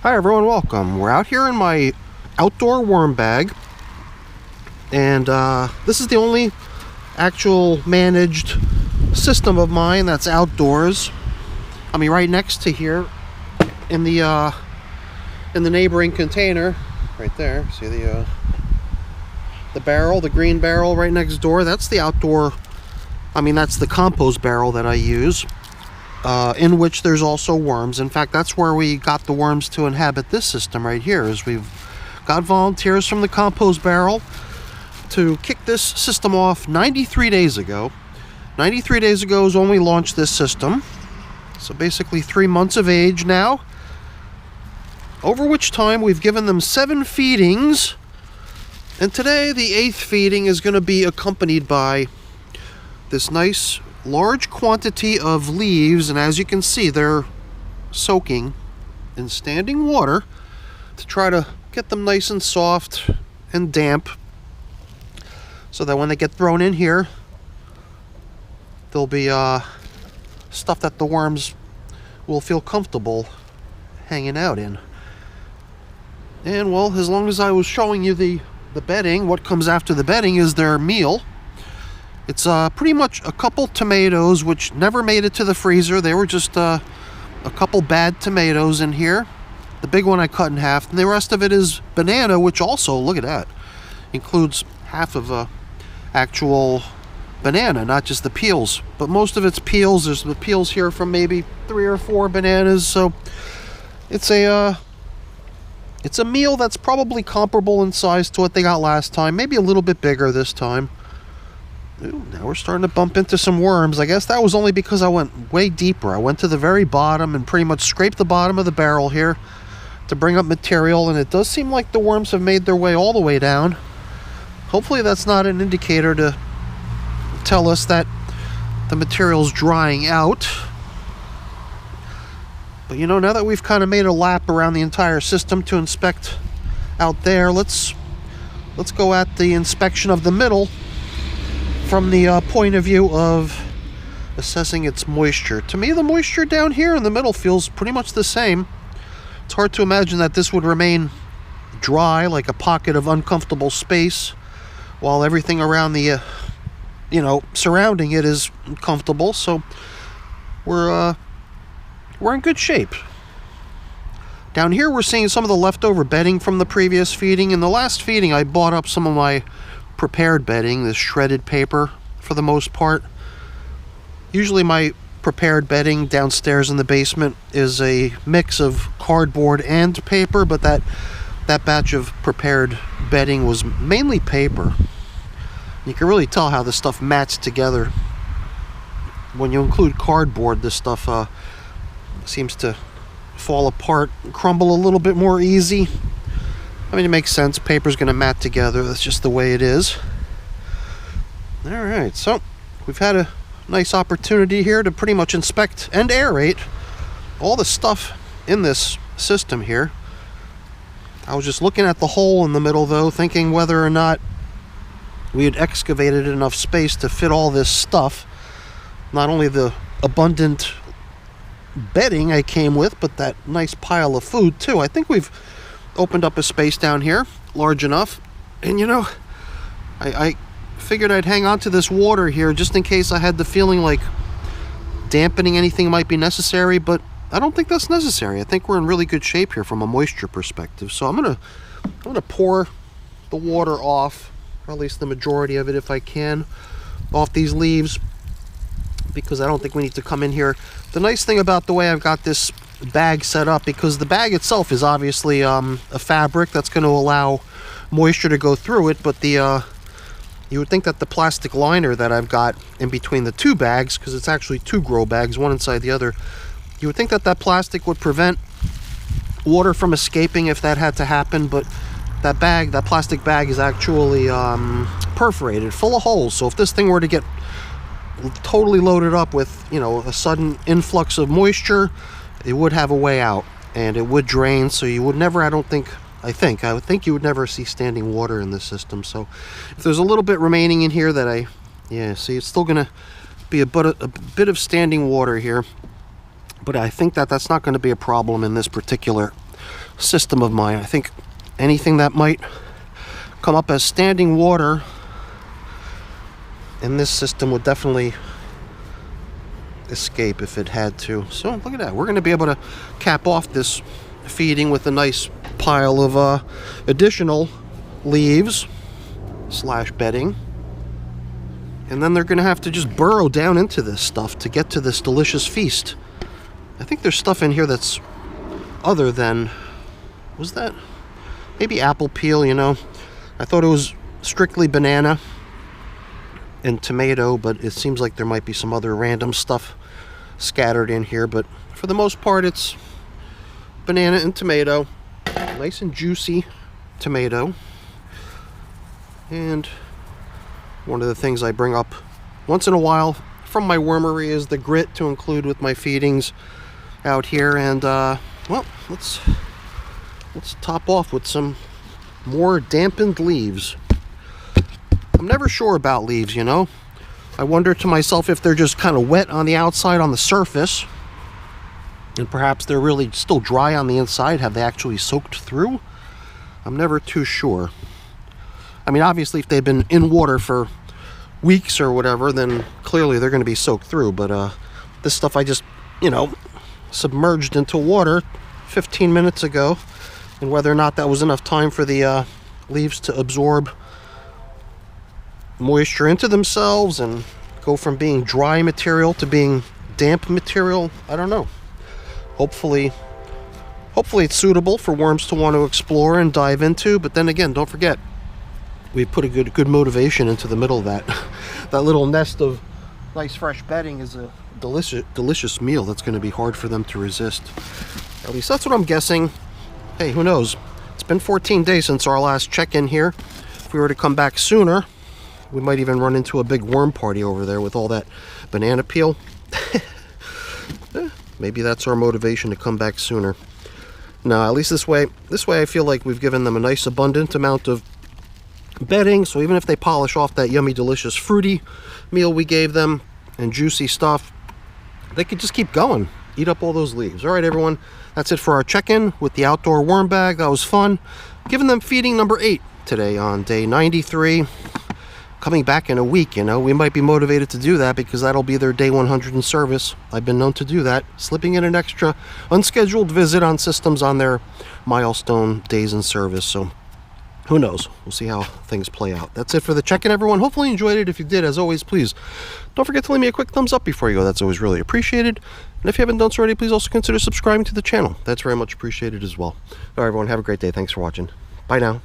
Hi everyone, welcome. We're out here in my outdoor worm bag, and this is the only actual managed system of mine that's outdoors. I mean, right next to here in the neighboring container, right there. See the barrel, the green barrel right next door. That's the outdoor. I mean, that's the compost barrel that I use. In which there's also worms. In fact, that's where we got the worms to inhabit this system right here, is we've got volunteers from the compost barrel to kick this system off 93 days ago. 93 days ago is when we launched this system. So basically 3 months of age now, over which time we've given them 7 feedings. And today the 8th feeding is going to be accompanied by this nice large quantity of leaves, and as you can see, they're soaking in standing water to try to get them nice and soft and damp, so that when they get thrown in here, there'll be stuff that the worms will feel comfortable hanging out in. And well, as long as I was showing you the bedding, what comes after the bedding is their meal. It's pretty much a couple tomatoes which never made it to the freezer. They were just a couple bad tomatoes in here. The big one I cut in half, and the rest of it is banana, which also, look at that, includes half of a actual banana, not just the peels. But most of it's peels. There's the peels here from maybe 3 or 4 bananas. So it's a meal that's probably comparable in size to what they got last time, maybe a little bit bigger this time. Ooh, now we're starting to bump into some worms. I guess that was only because I went way deeper. I went to the very bottom and pretty much scraped the bottom of the barrel here to bring up material, and it does seem like the worms have made their way all the way down. Hopefully that's not an indicator to tell us that the material's drying out. But you know, now that we've kind of made a lap around the entire system to inspect out there, let's go at the inspection of the middle from the point of view of assessing its moisture. To me, the moisture down here in the middle feels pretty much the same. It's hard to imagine that this would remain dry, like a pocket of uncomfortable space, while everything around the, surrounding it is comfortable. So we're in good shape. Down here, we're seeing some of the leftover bedding from the previous feeding. In the last feeding, I bought up some of my prepared bedding, this shredded paper for the most part. Usually my prepared bedding downstairs in the basement is a mix of cardboard and paper, but that batch of prepared bedding was mainly paper. You can really tell how this stuff mats together. When you include cardboard, this stuff seems to fall apart and crumble a little bit more easy. I mean, it makes sense. Paper's going to mat together. That's just the way it is. All right, so we've had a nice opportunity here to pretty much inspect and aerate all the stuff in this system here. I was just looking at the hole in the middle, though, thinking whether or not we had excavated enough space to fit all this stuff. Not only the abundant bedding I came with, but that nice pile of food, too. I think we've opened up a space down here large enough, and I figured I'd hang on to this water here just in case I had the feeling like dampening anything might be necessary, but I don't think that's necessary. I think we're in really good shape here from a moisture perspective. So I'm gonna pour the water off, or at least the majority of it if I can, off these leaves, because I don't think we need to come in here. The nice thing about the way I've got this bag set up, because the bag itself is obviously a fabric that's going to allow moisture to go through it, but you would think that the plastic liner that I've got in between the 2 bags, because it's actually 2 grow bags, one inside the other, you would think that plastic would prevent water from escaping if that had to happen, but that plastic bag is actually perforated, full of holes. So if this thing were to get totally loaded up with, a sudden influx of moisture, it would have a way out, and it would drain, so you would never, I would think you would never see standing water in this system. So if there's a little bit remaining in here that see, it's still gonna be a bit of standing water here, but I think that that's not going to be a problem in this particular system of mine. I think anything that might come up as standing water in this system would definitely escape if it had to. So look at that. We're going to be able to cap off this feeding with a nice pile of additional leaves / bedding. And then they're going to have to just burrow down into this stuff to get to this delicious feast. I think there's stuff in here that's other than, was that maybe apple peel, you know? I thought it was strictly banana and tomato, but it seems like there might be some other random stuff scattered in here. But for the most part, it's banana and tomato. Nice and juicy tomato. And one of the things I bring up once in a while from my wormery is the grit to include with my feedings out here. And well, let's top off with some more dampened leaves. I'm never sure about leaves, you know. I wonder to myself if they're just kind of wet on the outside on the surface, and perhaps they're really still dry on the inside. Have they actually soaked through? I'm never too sure. I mean, obviously, if they've been in water for weeks or whatever, then clearly they're going to be soaked through. But this stuff I just, you know, submerged into water 15 minutes ago, and whether or not that was enough time for the leaves to absorb moisture into themselves and go from being dry material to being damp material, I don't know. Hopefully it's suitable for worms to want to explore and dive into. But then again, don't forget, we put a good motivation into the middle of that. That little nest of nice fresh bedding is a delicious meal that's going to be hard for them to resist. At least that's what I'm guessing. Hey, who knows? It's been 14 days since our last check-in here. If we were to come back sooner, we might even run into a big worm party over there with all that banana peel. Maybe that's our motivation to come back sooner. No, at least this way I feel like we've given them a nice abundant amount of bedding, so even if they polish off that yummy, delicious, fruity meal we gave them and juicy stuff, they could just keep going, eat up all those leaves. All right, everyone, that's it for our check-in with the outdoor worm bag. That was fun. Giving them feeding number 8 today on day 93. Coming back in a week, you know, we might be motivated to do that because that'll be their day 100 in service. I've been known to do that, slipping in an extra unscheduled visit on systems on their milestone days in service. So who knows? We'll see how things play out. That's it for the check-in, everyone. Hopefully you enjoyed it. If you did, as always, please don't forget to leave me a quick thumbs up before you go. That's always really appreciated. And if you haven't done so already, please also consider subscribing to the channel. That's very much appreciated as well. All right, everyone, have a great day. Thanks for watching. Bye now.